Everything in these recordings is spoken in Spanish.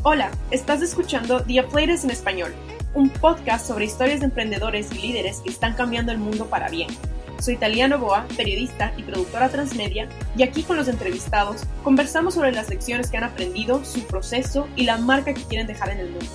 Hola, estás escuchando The Affiliates en español, un podcast sobre historias de emprendedores y líderes que están cambiando el mundo para bien. Soy Thalía Novoa, periodista y productora transmedia, y aquí con los entrevistados conversamos sobre las lecciones que han aprendido, su proceso y la marca que quieren dejar en el mundo.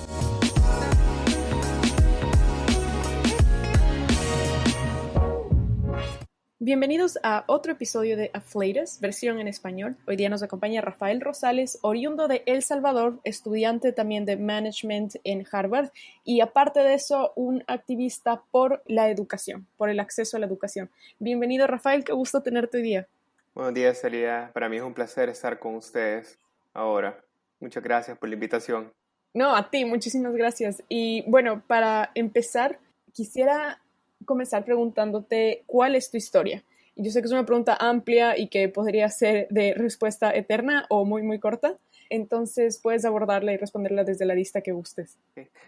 Bienvenidos a otro episodio de Affiliates, versión en español. Hoy día nos acompaña Rafael Rosales, oriundo de El Salvador, estudiante también de Management en Harvard y aparte de eso, un activista por la educación, por el acceso a la educación. Bienvenido, Rafael, qué gusto tenerte hoy día. Buenos días, Celia. Para mí es un placer estar con ustedes ahora. Muchas gracias por la invitación. No, a ti, muchísimas gracias. Y bueno, para empezar, quisiera comenzar preguntándote cuál es tu historia. Yo sé que es una pregunta amplia y que podría ser de respuesta eterna o muy, muy corta. Entonces puedes abordarla y responderla desde la lista que gustes.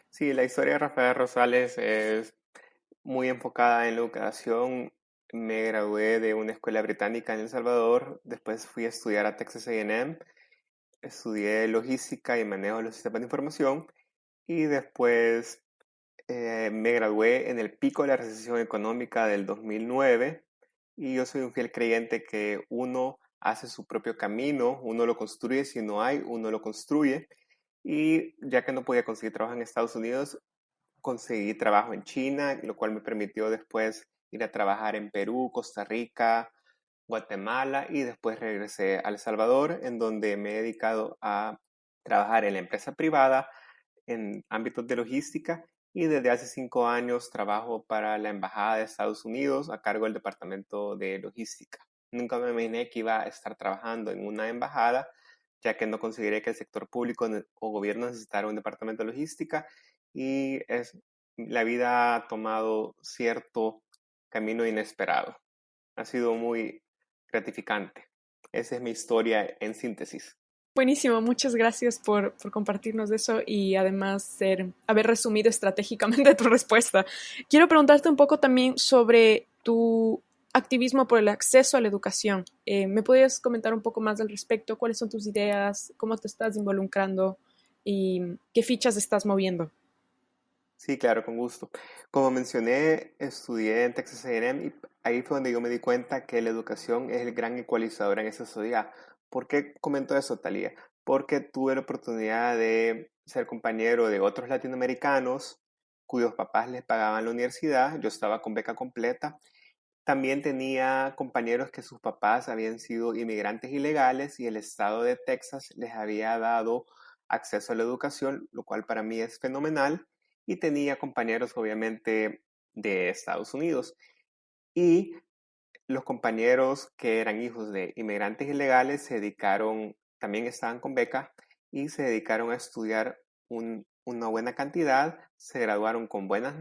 Sí, la historia de Rafael Rosales es muy enfocada en la educación. Me gradué de una escuela británica en El Salvador. Después fui a estudiar a Texas A&M. Estudié logística y manejo de los sistemas de información. Y después me gradué en el pico de la recesión económica del 2009 y yo soy un fiel creyente que uno hace su propio camino, uno lo construye, si no hay, uno lo construye. Y ya que no podía conseguir trabajo en Estados Unidos, conseguí trabajo en China, lo cual me permitió después ir a trabajar en Perú, Costa Rica, Guatemala y después regresé a El Salvador, en donde me he dedicado a trabajar en la empresa privada en ámbitos de logística y desde hace 5 años trabajo para la Embajada de Estados Unidos a cargo del Departamento de Logística. Nunca me imaginé que iba a estar trabajando en una embajada, ya que no consideré que el sector público o gobierno necesitara un departamento de logística y la vida ha tomado cierto camino inesperado. Ha sido muy gratificante. Esa es mi historia en síntesis. Buenísimo, muchas gracias por compartirnos eso y además haber resumido estratégicamente tu respuesta. Quiero preguntarte un poco también sobre tu activismo por el acceso a la educación. ¿Me podrías comentar un poco más al respecto? ¿Cuáles son tus ideas? ¿Cómo te estás involucrando? ¿Y qué fichas estás moviendo? Sí, claro, con gusto. Como mencioné, estudié en Texas A&M y ahí fue donde yo me di cuenta que la educación es el gran ecualizador en esa sociedad. ¿Por qué comento eso, Talía? Porque tuve la oportunidad de ser compañero de otros latinoamericanos cuyos papás les pagaban la universidad. Yo estaba con beca completa. También tenía compañeros que sus papás habían sido inmigrantes ilegales y el estado de Texas les había dado acceso a la educación, lo cual para mí es fenomenal. Y tenía compañeros, obviamente, de Estados Unidos. Y los compañeros que eran hijos de inmigrantes ilegales se dedicaron, también estaban con beca y se dedicaron a estudiar una buena cantidad, se graduaron con buenas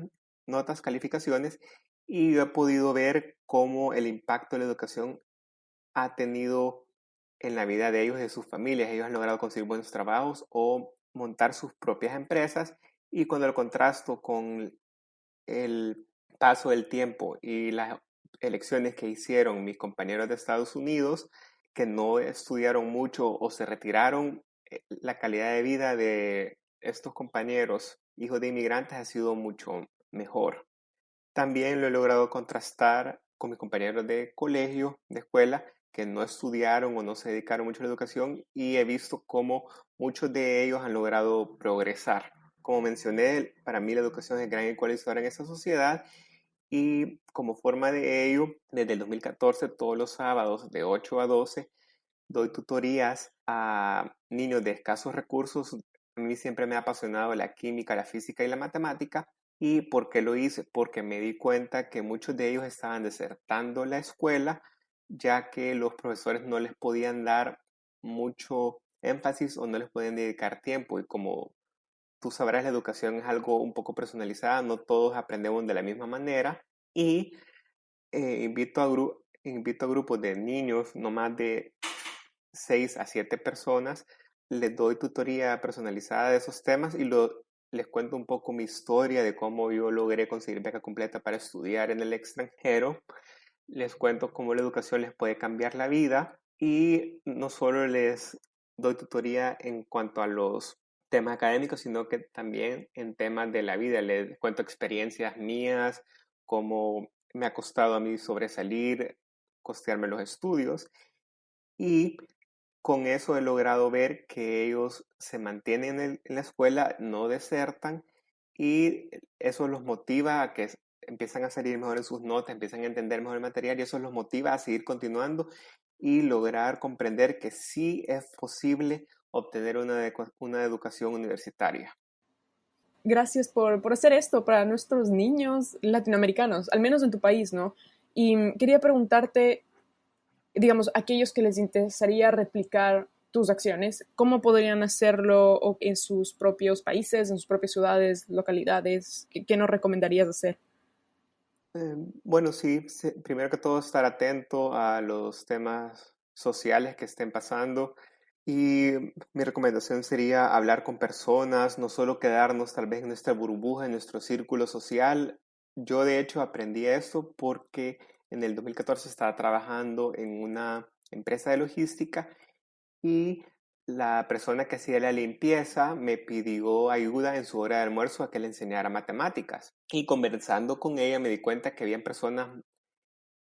notas, calificaciones y yo he podido ver cómo el impacto de la educación ha tenido en la vida de ellos y de sus familias. Ellos han logrado conseguir buenos trabajos o montar sus propias empresas y cuando lo contrasto con el paso del tiempo y las elecciones que hicieron mis compañeros de Estados Unidos, que no estudiaron mucho o se retiraron, la calidad de vida de estos compañeros, hijos de inmigrantes, ha sido mucho mejor. También lo he logrado contrastar con mis compañeros de colegio, de escuela, que no estudiaron o no se dedicaron mucho a la educación y he visto cómo muchos de ellos han logrado progresar. Como mencioné, para mí la educación es el gran ecualizador en esta sociedad y como forma de ello, desde el 2014, todos los sábados de 8 a 12, doy tutorías a niños de escasos recursos. A mí siempre me ha apasionado la química, la física y la matemática. ¿Y por qué lo hice? Porque me di cuenta que muchos de ellos estaban desertando la escuela, ya que los profesores no les podían dar mucho énfasis o no les podían dedicar tiempo. Y como tú sabrás, la educación es algo un poco personalizada, no todos aprendemos de la misma manera. Y invito a grupos de niños, no más de 6 a 7 personas, les doy tutoría personalizada de esos temas y les cuento un poco mi historia de cómo yo logré conseguir beca completa para estudiar en el extranjero. Les cuento cómo la educación les puede cambiar la vida y no solo les doy tutoría en cuanto a los temas académicos, sino que también en temas de la vida. Les cuento experiencias mías, cómo me ha costado a mí sobresalir, costearme los estudios, y con eso he logrado ver que ellos se mantienen en la escuela, no desertan, y eso los motiva a que empiezan a salir mejor en sus notas, empiezan a entender mejor el material, y eso los motiva a seguir continuando y lograr comprender que sí es posible obtener una educación universitaria. Gracias por hacer esto para nuestros niños latinoamericanos, al menos en tu país, ¿no? Y quería preguntarte, digamos, aquellos que les interesaría replicar tus acciones, ¿cómo podrían hacerlo en sus propios países, en sus propias ciudades, localidades? ¿Qué nos recomendarías hacer? Bueno, sí, primero que todo estar atento a los temas sociales que estén pasando, y mi recomendación sería hablar con personas, no solo quedarnos tal vez en nuestra burbuja, en nuestro círculo social. Yo de hecho aprendí esto porque en el 2014 estaba trabajando en una empresa de logística, y la persona que hacía la limpieza me pidió ayuda en su hora de almuerzo a que le enseñara matemáticas. Y conversando con ella me di cuenta que habían personas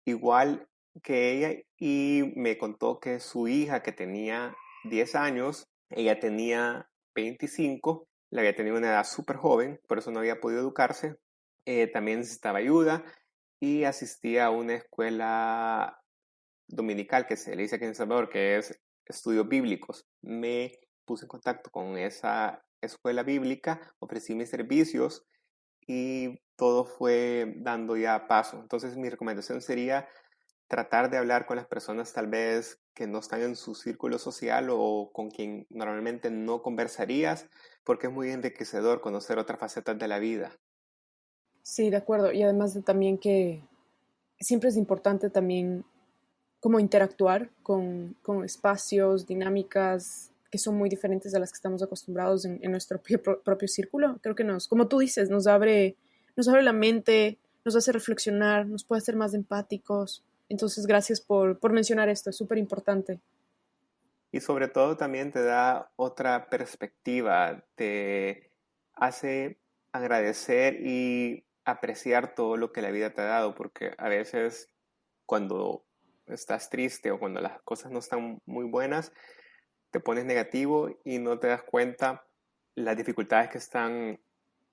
igual que ella, y me contó que su hija, que tenía 10 años, ella tenía 25, la había tenido una edad súper joven, por eso no había podido educarse. También necesitaba ayuda y asistía a una escuela dominical que se le dice aquí en El Salvador, que es estudios bíblicos. Me puse en contacto con esa escuela bíblica, ofrecí mis servicios y todo fue dando ya paso. Entonces mi recomendación sería tratar de hablar con las personas tal vez que no están en su círculo social o con quien normalmente no conversarías, porque es muy enriquecedor conocer otras facetas de la vida. Sí, de acuerdo. Y además de también que siempre es importante también como interactuar con espacios, dinámicas que son muy diferentes a las que estamos acostumbrados en nuestro propio círculo. Creo que como tú dices, nos abre la mente, nos hace reflexionar, nos puede hacer más empáticos. Entonces, gracias por mencionar esto, es súper importante. Y sobre todo también te da otra perspectiva, te hace agradecer y apreciar todo lo que la vida te ha dado, porque a veces cuando estás triste o cuando las cosas no están muy buenas, te pones negativo y no te das cuenta las dificultades que están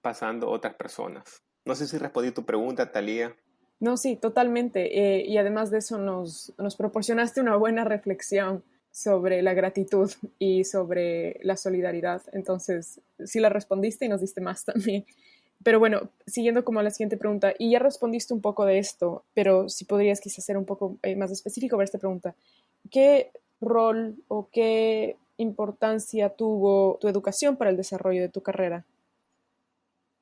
pasando otras personas. No sé si respondí tu pregunta, Talía. No, sí, totalmente. Y además de eso nos proporcionaste una buena reflexión sobre la gratitud y sobre la solidaridad. Entonces, sí la respondiste y nos diste más también. Pero bueno, siguiendo como a la siguiente pregunta, y ya respondiste un poco de esto, pero si podrías quizás ser un poco más específico para esta pregunta. ¿Qué rol o qué importancia tuvo tu educación para el desarrollo de tu carrera?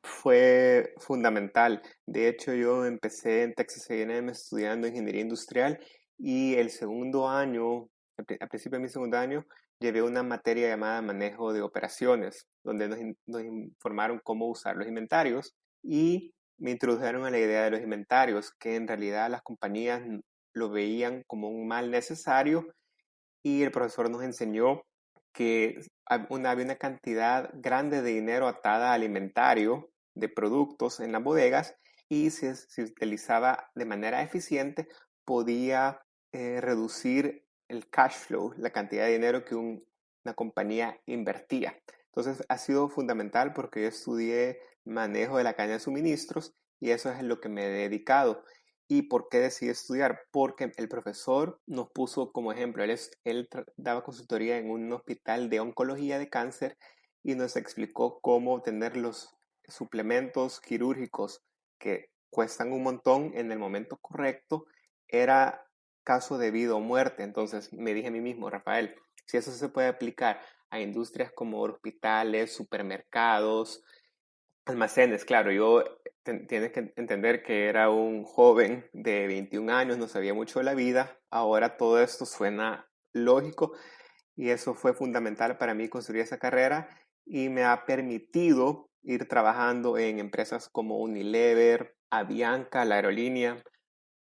Fue fundamental. De hecho, yo empecé en Texas A&M estudiando ingeniería industrial, y el segundo año, al principio de mi segundo año, llevé una materia llamada manejo de operaciones, donde nos informaron cómo usar los inventarios, y me introdujeron a la idea de los inventarios, que en realidad las compañías lo veían como un mal necesario, y el profesor nos enseñó que había una cantidad grande de dinero atada al inventario de productos en las bodegas, y si se utilizaba de manera eficiente podía reducir el cash flow, la cantidad de dinero que una compañía invertía. Entonces ha sido fundamental porque yo estudié manejo de la cadena de suministros y eso es en lo que me he dedicado. ¿Y por qué decidí estudiar? Porque el profesor nos puso como ejemplo. Él daba consultoría en un hospital de oncología de cáncer, y nos explicó cómo obtener los suplementos quirúrgicos que cuestan un montón en el momento correcto. Era caso de vida o muerte. Entonces me dije a mí mismo, Rafael, si eso se puede aplicar a industrias como hospitales, supermercados, almacenes, claro, yo tienes que entender que era un joven de 21 años, no sabía mucho de la vida. Ahora todo esto suena lógico, y eso fue fundamental para mí construir esa carrera, y me ha permitido ir trabajando en empresas como Unilever, Avianca, la aerolínea,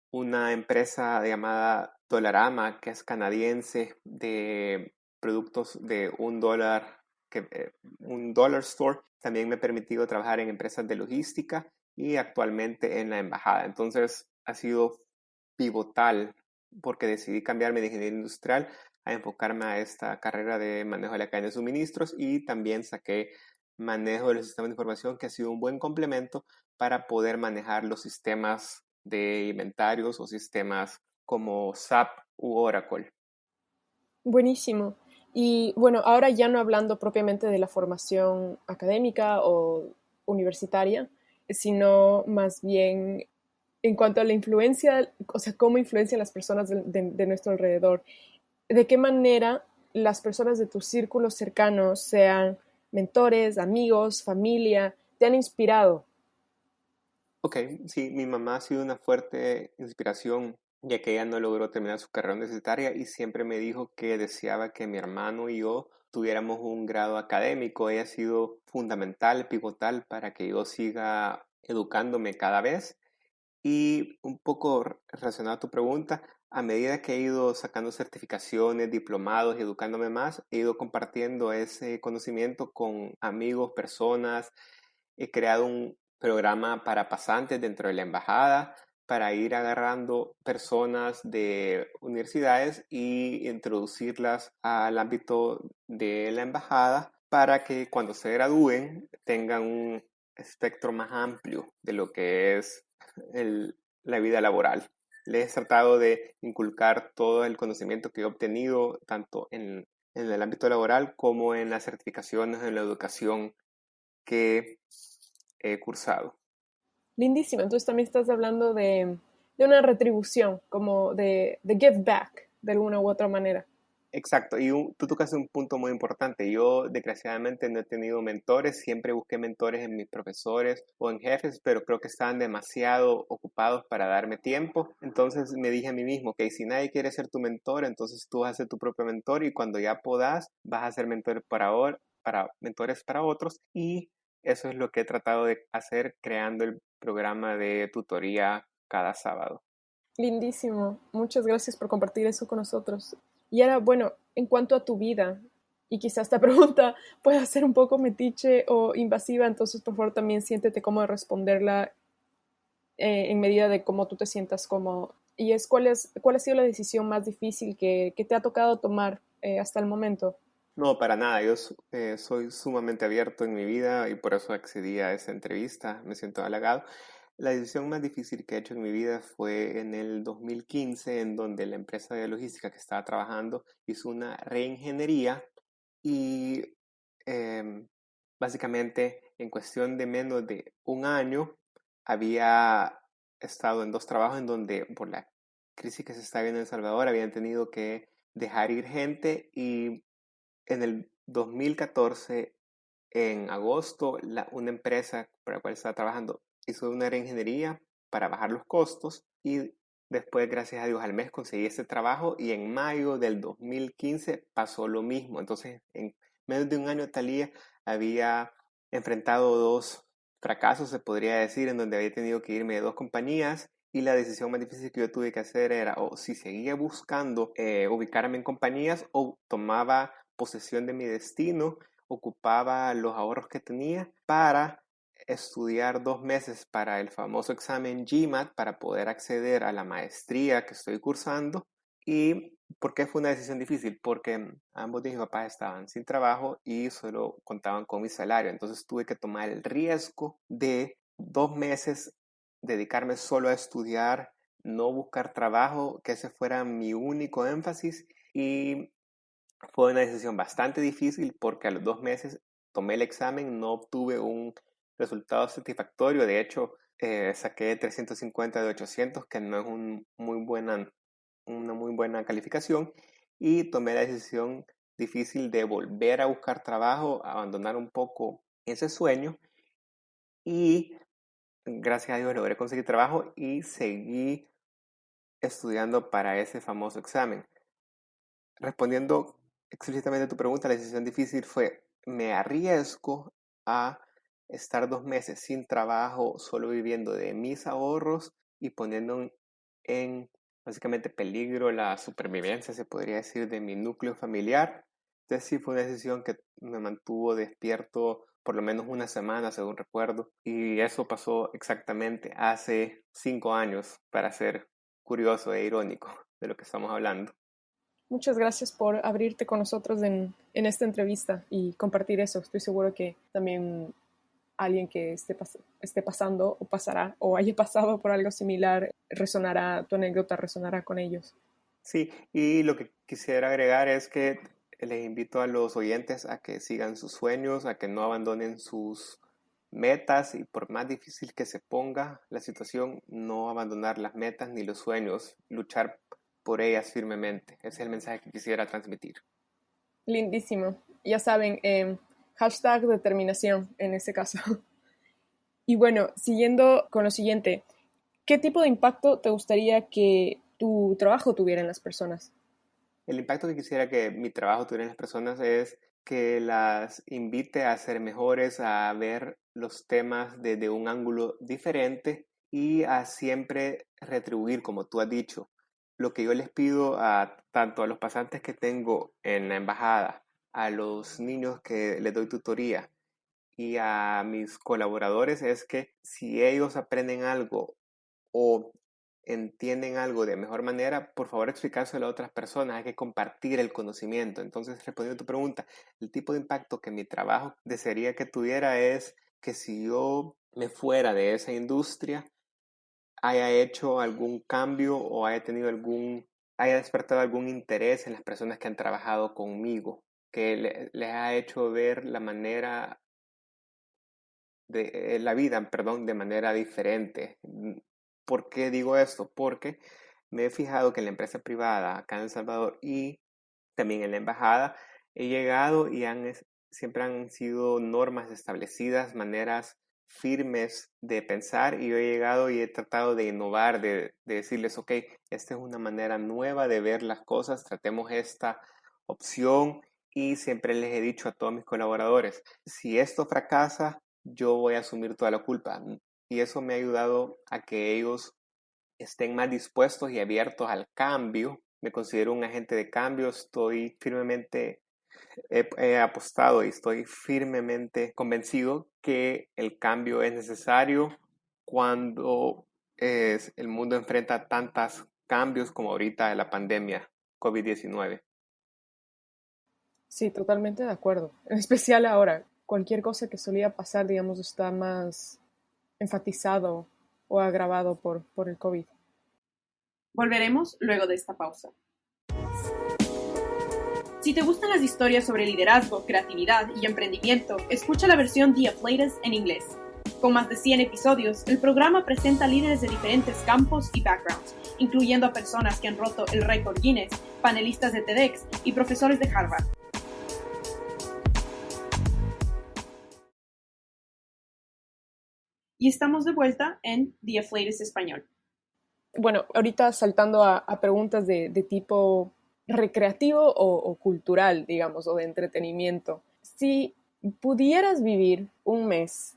una empresa llamada Dollarama, que es canadiense, de productos de $1 un dollar store. También me ha permitido trabajar en empresas de logística y actualmente en la embajada. Entonces ha sido pivotal porque decidí cambiarme de ingeniería industrial a enfocarme a esta carrera de manejo de la cadena de suministros y también saqué manejo de los sistemas de información, que ha sido un buen complemento para poder manejar los sistemas de inventarios o sistemas como SAP u Oracle. Buenísimo. Y bueno, ahora ya no hablando propiamente de la formación académica o universitaria, sino más bien en cuanto a la influencia, o sea, cómo influencian las personas de nuestro alrededor. ¿De qué manera las personas de tu círculo cercano, sean mentores, amigos, familia, te han inspirado? Ok, sí, mi mamá ha sido una fuerte inspiración, ya que ella no logró terminar su carrera universitaria y siempre me dijo que deseaba que mi hermano y yo tuviéramos un grado académico. Ella ha sido fundamental, pivotal para que yo siga educándome cada vez. Y un poco relacionado a tu pregunta, a medida que he ido sacando certificaciones, diplomados y educándome más, he ido compartiendo ese conocimiento con amigos, personas. He creado un programa para pasantes dentro de la embajada para ir agarrando personas de universidades y introducirlas al ámbito de la embajada para que cuando se gradúen tengan un espectro más amplio de lo que es la vida laboral. Les he tratado de inculcar todo el conocimiento que he obtenido, tanto en el ámbito laboral como en las certificaciones, en la educación que he cursado. Lindísimo. Entonces también estás hablando de una retribución, como de give back, de alguna u otra manera. Exacto, y tú tocaste un punto muy importante. Yo, desgraciadamente, no he tenido mentores, siempre busqué mentores en mis profesores o en jefes, pero creo que estaban demasiado ocupados para darme tiempo. Entonces me dije a mí mismo, que si nadie quiere ser tu mentor, entonces tú vas a ser tu propio mentor y cuando ya puedas, vas a ser mentor para mentores para otros. Y eso es lo que he tratado de hacer creando el programa de tutoría cada sábado. Lindísimo. Muchas gracias por compartir eso con nosotros. Y ahora, bueno, en cuanto a tu vida, y quizás esta pregunta pueda ser un poco metiche o invasiva, entonces por favor también siéntete cómodo de responderla en medida de cómo tú te sientas cómodo. Y es cuál ha sido la decisión más difícil que te ha tocado tomar hasta el momento. No, para nada. Yo soy sumamente abierto en mi vida y por eso accedí a esa entrevista. Me siento halagado. La decisión más difícil que he hecho en mi vida fue en el 2015, en donde la empresa de logística que estaba trabajando hizo una reingeniería y em, básicamente en cuestión de menos de un año había estado en dos trabajos en donde por la crisis que se está viendo en El Salvador habían tenido que dejar ir gente y en el 2014, en agosto, una empresa para la cual estaba trabajando hizo una reingeniería para bajar los costos y después, gracias a Dios, al mes conseguí ese trabajo y en mayo del 2015 pasó lo mismo. Entonces, en menos de un año, Talía había enfrentado dos fracasos, se podría decir, en donde había tenido que irme de dos compañías y la decisión más difícil que yo tuve que hacer era o si seguía buscando ubicarme en compañías o tomaba posesión de mi destino, ocupaba los ahorros que tenía para estudiar 2 meses para el famoso examen GMAT para poder acceder a la maestría que estoy cursando. ¿Y por qué fue una decisión difícil? Porque ambos de mis papás estaban sin trabajo y solo contaban con mi salario. Entonces tuve que tomar el riesgo de 2 meses dedicarme solo a estudiar, no buscar trabajo, que ese fuera mi único énfasis. Y fue una decisión bastante difícil porque a los 2 meses tomé el examen, no obtuve un resultado satisfactorio. De hecho, saqué 350 de 800, que no es una muy buena calificación. Y tomé la decisión difícil de volver a buscar trabajo, abandonar un poco ese sueño. Y gracias a Dios logré conseguir trabajo y seguí estudiando para ese famoso examen. Respondiendo explícitamente a tu pregunta, la decisión difícil fue, ¿me arriesgo a estar 2 meses sin trabajo, solo viviendo de mis ahorros y poniendo en básicamente peligro la supervivencia, se podría decir, de mi núcleo familiar? Entonces sí fue una decisión que me mantuvo despierto por lo menos una semana, según recuerdo. Y eso pasó exactamente hace 5 años, para ser curioso e irónico de lo que estamos hablando. Muchas gracias por abrirte con nosotros en esta entrevista y compartir eso. Estoy seguro que también alguien que esté pasando o pasará o haya pasado por algo similar, resonará, tu anécdota resonará con ellos. Sí, y lo que quisiera agregar es que les invito a los oyentes a que sigan sus sueños, a que no abandonen sus metas y por más difícil que se ponga la situación, no abandonar las metas ni los sueños, luchar por ellas firmemente. Ese es el mensaje que quisiera transmitir. Lindísimo. Ya saben, hashtag determinación en este caso. Y bueno, siguiendo con lo siguiente, ¿qué tipo de impacto te gustaría que tu trabajo tuviera en las personas? El impacto que quisiera que mi trabajo tuviera en las personas es que las invite a ser mejores, a ver los temas desde un ángulo diferente y a siempre retribuir, como tú has dicho. Lo que yo les pido a tanto a los pasantes que tengo en la embajada, a los niños que les doy tutoría y a mis colaboradores es que si ellos aprenden algo o entienden algo de mejor manera, por favor explicárselo a otras personas, hay que compartir el conocimiento. Entonces, respondiendo a tu pregunta, el tipo de impacto que mi trabajo desearía que tuviera es que si yo me fuera de esa industria, haya hecho algún cambio o haya despertado algún interés en las personas que han trabajado conmigo, que les ha hecho ver la vida, perdón, de manera diferente. ¿Por qué digo esto? Porque me he fijado que en la empresa privada acá en El Salvador y también en la embajada he llegado y siempre han sido normas establecidas, maneras firmes de pensar y yo he llegado y he tratado de innovar, de decirles, ok, esta es una manera nueva de ver las cosas, tratemos esta opción y siempre les he dicho a todos mis colaboradores, si esto fracasa, yo voy a asumir toda la culpa. Y eso me ha ayudado a que ellos estén más dispuestos y abiertos al cambio. Me considero un agente de cambio, he apostado y estoy firmemente convencido que el cambio es necesario cuando el mundo enfrenta tantos cambios como ahorita la pandemia COVID-19. Sí, totalmente de acuerdo. En especial ahora, cualquier cosa que solía pasar, digamos, está más enfatizado o agravado por el COVID. Volveremos luego de esta pausa. Si te gustan las historias sobre liderazgo, creatividad y emprendimiento, escucha la versión The Aflateds en inglés. Con más de 100 episodios, el programa presenta líderes de diferentes campos y backgrounds, incluyendo a personas que han roto el récord Guinness, panelistas de TEDx y profesores de Harvard. Y estamos de vuelta en The Aflateds Español. Bueno, ahorita saltando a preguntas de tipo recreativo o cultural, digamos, o de entretenimiento. Si pudieras vivir un mes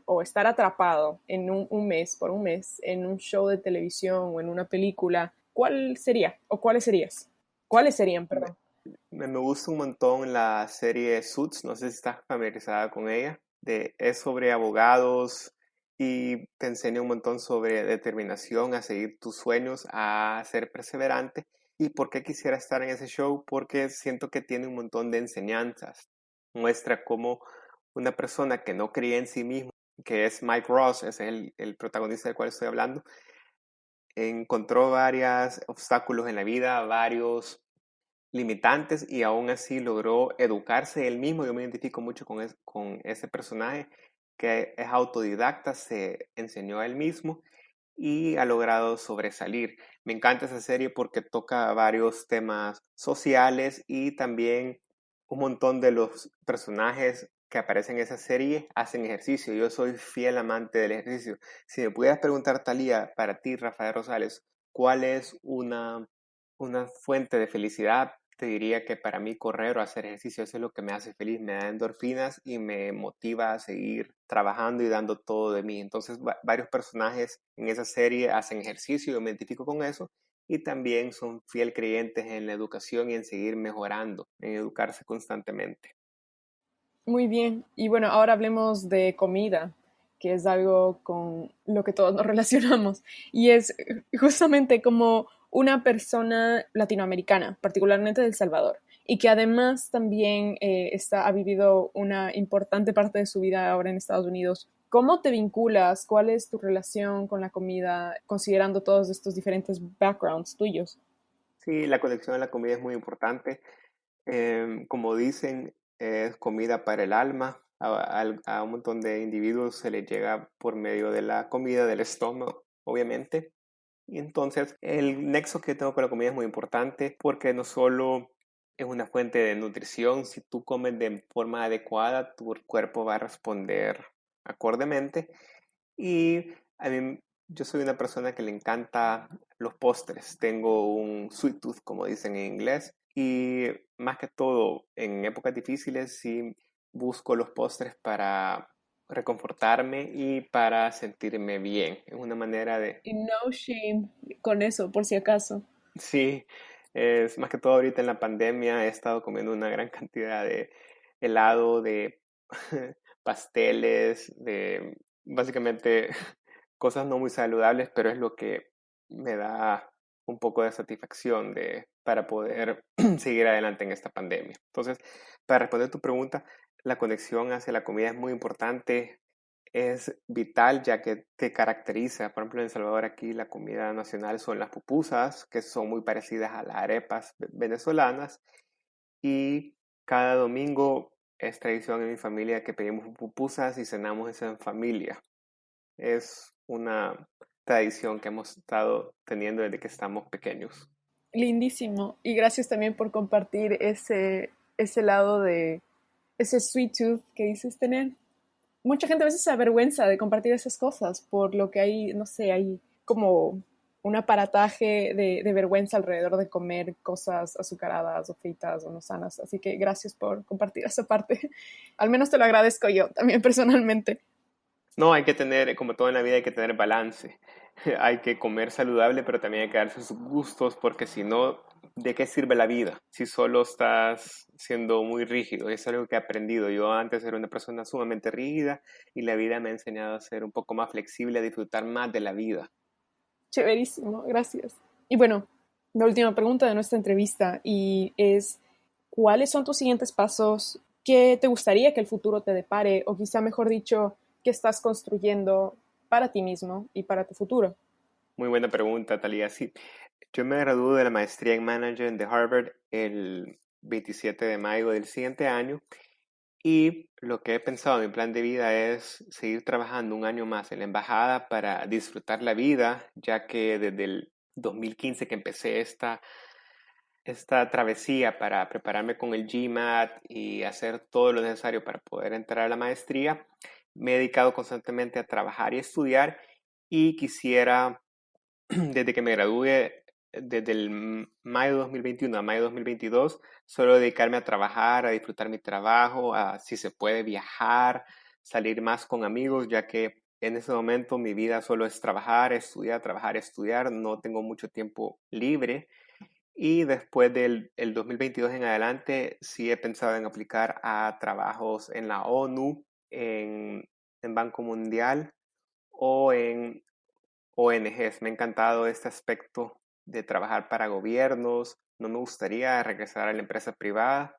o estar atrapado en un mes, por un mes, en un show de televisión o en una película, ¿cuál sería? ¿O cuáles serías? ¿Cuáles serían, Me, perdón? me gusta un montón la serie Suits, no sé si estás familiarizada con ella, es sobre abogados y te enseña un montón sobre determinación, a seguir tus sueños, a ser perseverante. ¿Y por qué quisiera estar en ese show? Porque siento que tiene un montón de enseñanzas. Muestra cómo una persona que no creía en sí mismo, que es Mike Ross, es el protagonista del cual estoy hablando, encontró varios obstáculos en la vida, varios limitantes y aún así logró educarse él mismo. Yo me identifico mucho con ese personaje que es autodidacta, se enseñó a él mismo y ha logrado sobresalir. Me encanta esa serie porque toca varios temas sociales y también un montón de los personajes que aparecen en esa serie hacen ejercicio. Yo soy fiel amante del ejercicio. Si me pudieras preguntar, Talía, para ti, Rafael Rosales, ¿cuál es una fuente de felicidad? Te diría que para mí correr o hacer ejercicio eso es lo que me hace feliz, me da endorfinas y me motiva a seguir trabajando y dando todo de mí. Entonces varios personajes en esa serie hacen ejercicio, yo me identifico con eso y también son fiel creyentes en la educación y en seguir mejorando, en educarse constantemente. Muy bien. Y bueno, ahora hablemos de comida, que es algo con lo que todos nos relacionamos. Y es justamente como una persona latinoamericana, particularmente de El Salvador, y que además también ha vivido una importante parte de su vida ahora en Estados Unidos. ¿Cómo te vinculas? ¿Cuál es tu relación con la comida, considerando todos estos diferentes backgrounds tuyos? Sí, la conexión a la comida es muy importante. Como dicen, es comida para el alma. A un montón de individuos se les llega por medio de la comida, del estómago, obviamente. Y entonces el nexo que tengo con la comida es muy importante porque no solo es una fuente de nutrición, si tú comes de forma adecuada, tu cuerpo va a responder acordemente. Y a mí, yo soy una persona que le encanta los postres. Tengo un sweet tooth, como dicen en inglés. Y más que todo, en épocas difíciles, sí busco los postres para reconfortarme y para sentirme bien. Es una manera de, Y no shame con eso, por si acaso. sí, es más que todo ahorita en la pandemia he estado comiendo una gran cantidad de helado, de pasteles, de básicamente cosas no muy saludables, pero es lo que me da un poco de satisfacción para poder seguir adelante en esta pandemia. Entonces, para responder tu pregunta, la conexión hacia la comida es muy importante, es vital ya que te caracteriza. Por ejemplo, en El Salvador aquí la comida nacional son las pupusas, que son muy parecidas a las arepas venezolanas. Y cada domingo es tradición en mi familia que pedimos pupusas y cenamos eso en familia. Es una tradición que hemos estado teniendo desde que estamos pequeños. Lindísimo. Y gracias también por compartir ese lado de ese sweet tooth que dices tener. Mucha gente a veces se avergüenza de compartir esas cosas por lo que hay, no sé, hay como un aparataje de vergüenza alrededor de comer cosas azucaradas o fritas o no sanas. Así que gracias por compartir esa parte. Al menos te lo agradezco yo también personalmente. No, hay que tener, como todo en la vida, hay que tener balance. Hay que comer saludable, pero también hay que darse sus gustos, porque si no, ¿de qué sirve la vida? Si solo estás siendo muy rígido. Es algo que he aprendido. Yo antes era una persona sumamente rígida y la vida me ha enseñado a ser un poco más flexible, a disfrutar más de la vida. Chéverísimo, gracias. Y bueno, la última pregunta de nuestra entrevista y es, ¿cuáles son tus siguientes pasos? ¿Qué te gustaría que el futuro te depare? O quizá mejor dicho, ¿qué estás construyendo para ti mismo y para tu futuro? Muy buena pregunta, Talía. Sí, yo me gradué de la maestría en Management de Harvard el 27 de mayo del siguiente año y lo que he pensado en mi plan de vida es seguir trabajando un año más en la embajada para disfrutar la vida, ya que desde el 2015 que empecé esta travesía para prepararme con el GMAT y hacer todo lo necesario para poder entrar a la maestría, me he dedicado constantemente a trabajar y estudiar y quisiera desde que me gradué, desde el mayo de 2021 a mayo de 2022, solo dedicarme a trabajar, a disfrutar mi trabajo, a si se puede viajar, salir más con amigos, ya que en ese momento mi vida solo es trabajar, estudiar, no tengo mucho tiempo libre. Y después del el 2022 en adelante, sí he pensado en aplicar a trabajos en la ONU, en Banco Mundial o en ONGs. Me ha encantado este aspecto de trabajar para gobiernos. No me gustaría regresar a la empresa privada.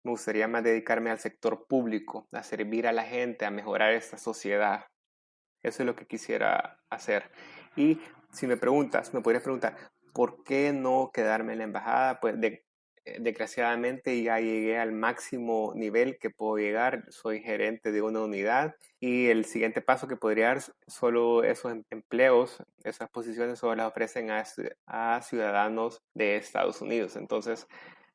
Me gustaría más dedicarme al sector público, a servir a la gente, a mejorar esta sociedad. Eso es lo que quisiera hacer. Y si me preguntas, me podrías preguntar, ¿por qué no quedarme en la embajada? Pues desgraciadamente ya llegué al máximo nivel que puedo llegar. Soy gerente de una unidad y el siguiente paso que podría dar, solo esos empleos, esas posiciones solo las ofrecen a ciudadanos de Estados Unidos. Entonces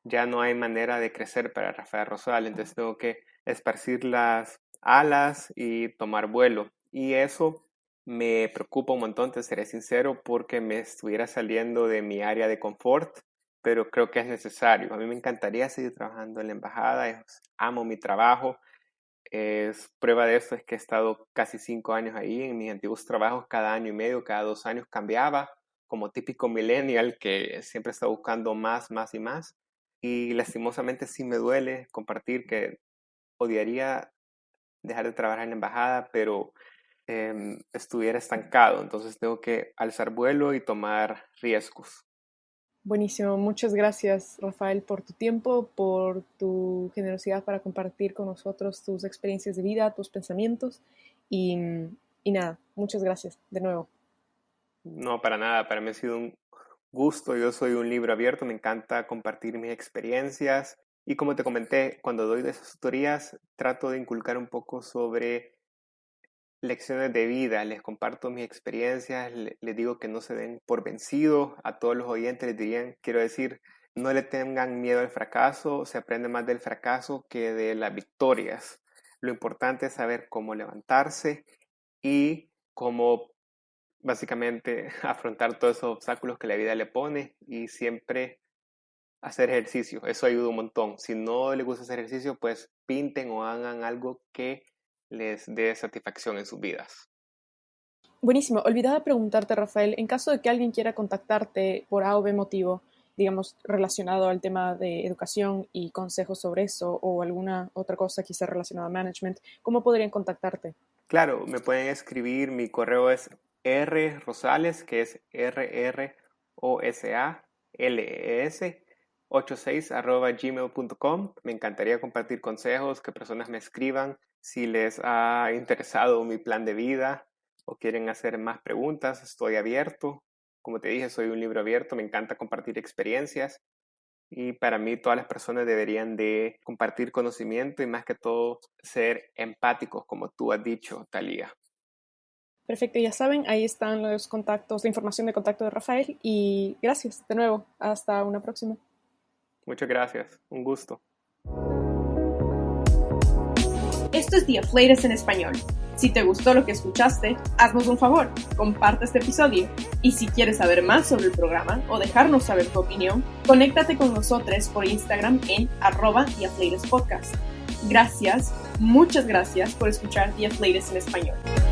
ya no hay manera de crecer para Rafael Rosal. Entonces tengo que esparcir las alas y tomar vuelo. Y eso me preocupa un montón, te seré sincero, porque me estuviera saliendo de mi área de confort, pero creo que es necesario. A mí me encantaría seguir trabajando en la embajada, amo mi trabajo. Es prueba de esto es que he estado casi 5 años ahí. En mis antiguos trabajos, cada año y medio, cada 2 años cambiaba como típico millennial que siempre está buscando más y más. Y lastimosamente sí me duele compartir que odiaría dejar de trabajar en la embajada, pero estuviera estancado. Entonces tengo que alzar vuelo y tomar riesgos. Buenísimo, muchas gracias Rafael por tu tiempo, por tu generosidad para compartir con nosotros tus experiencias de vida, tus pensamientos y nada, muchas gracias de nuevo. No, para nada, para mí ha sido un gusto, yo soy un libro abierto, me encanta compartir mis experiencias y como te comenté, cuando doy de esas tutorías trato de inculcar un poco sobre lecciones de vida, les comparto mis experiencias, les digo que no se den por vencidos, a todos los oyentes les dirían, quiero decir, no le tengan miedo al fracaso, se aprende más del fracaso que de las victorias. Lo importante es saber cómo levantarse y cómo básicamente afrontar todos esos obstáculos que la vida le pone y siempre hacer ejercicio, eso ayuda un montón. Si no les gusta hacer ejercicio, pues pinten o hagan algo que les dé satisfacción en sus vidas. Buenísimo. Olvidaba preguntarte, Rafael, en caso de que alguien quiera contactarte por A o B motivo, digamos, relacionado al tema de educación y consejos sobre eso o alguna otra cosa quizá relacionada a management, ¿cómo podrían contactarte? Claro, me pueden escribir, mi correo es rrosales, que es rrosales 86@gmail.com. Me encantaría compartir consejos, que personas me escriban si les ha interesado mi plan de vida o quieren hacer más preguntas. Estoy abierto. Como te dije, soy un libro abierto. Me encanta compartir experiencias y para mí todas las personas deberían de compartir conocimiento y más que todo ser empáticos, como tú has dicho, Talía. Perfecto, ya saben, ahí están los contactos, la información de contacto de Rafael y gracias de nuevo. Hasta una próxima. Muchas gracias, un gusto. Esto es The Afflatus en español. Si te gustó lo que escuchaste, haznos un favor, comparte este episodio. Y si quieres saber más sobre el programa o dejarnos saber tu opinión, conéctate con nosotros por Instagram en @The Afflatus Podcast. Gracias, muchas gracias por escuchar The Afflatus en español.